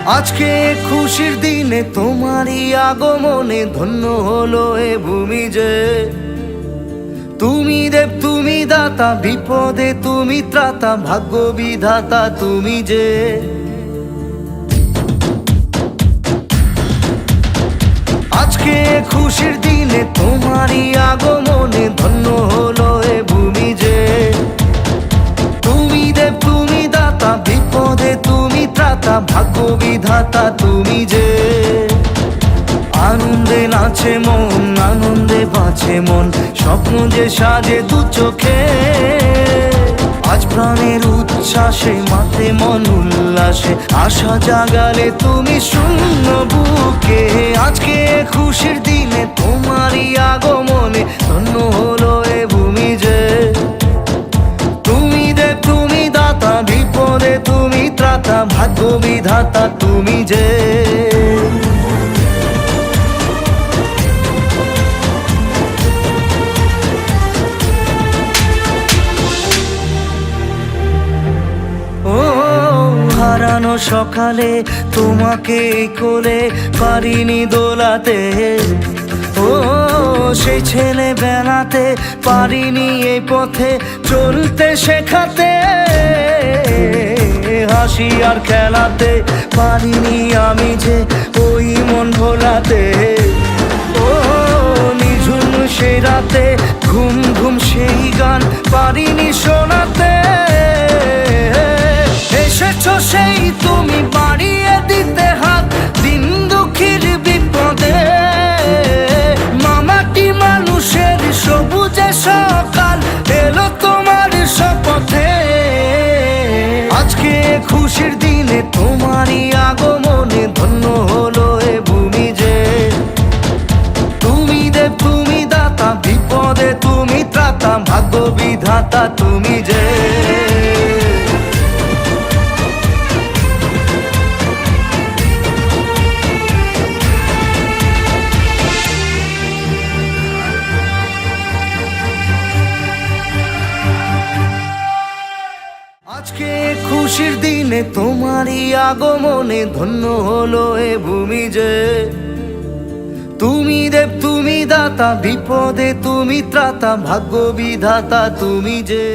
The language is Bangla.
আজকে খুশির দিনে তোমারই আগমনে ধন্য হলো এ ভূমি যে। তুমি দেব তুমি দাতা, বিপদে তুমি ত্রাতা, ভাগ্য বিধাতা তুমি যে। আজকে খুশির দিনে তোমারই আগমনে ধন্য হলো এ ভূমি যে। তুমি দেব তুমি দাতা, বিপদে তুমি ত্রাতা, ভাগ্য বিধাতা তুমি যে। আনন্দে নাচে মন, আনন্দে বাঁচে মন, স্বপ্ন যে সাজে দু চোখে। আজ প্রাণের উচ্ছ্বাসে মাতে মন উল্লাসে, আশা জাগালে তুমি শূন্য বুকে। আজকে খুশির দিনে তোমারই আগমনে ধন্য হলো এ ভূমি যে। তুমি দেব তুমি দাতা, বিপদে তুমি ত্রাতা, ভাগ্য বিধাতা তুমি যে। হারানো সকালে তোমাকে কোলে পারিনি দোলাতে, ও সেই ছেলে বেলাতে পারিনি এই পথে চলতে শেখাতে। হাসি আর খেলাতে পারিনি আমি যে ওই মন ভোলাতে। ও নিঝুম সেই রাতে ঘুম ঘুম সেই গান পারিনি শোনাতে। এসেছো সেই তুমি বাড়িয়ে দিতে হাত দিন দুঃখীর বিপদে। মামাটি মানুষের সবুজে সকাল এলো তোমার শপথে। আজকে খুশির দিনে তোমারই আগমনে ধন্য হলো এ ভূমি যে। তুমি দেব তুমি দাতা, বিপদে তুমি ত্রাতা, ভাগ্য বিধাতা তুমি যে। আজকে খুশির দিনে তোমারই আগমনে ধন্য হলো এ ভূমি যে। তুমি দেব তুমি দাতা, বিপদে তুমি ত্রাতা, ভাগ্য বিধাতা তুমি যে।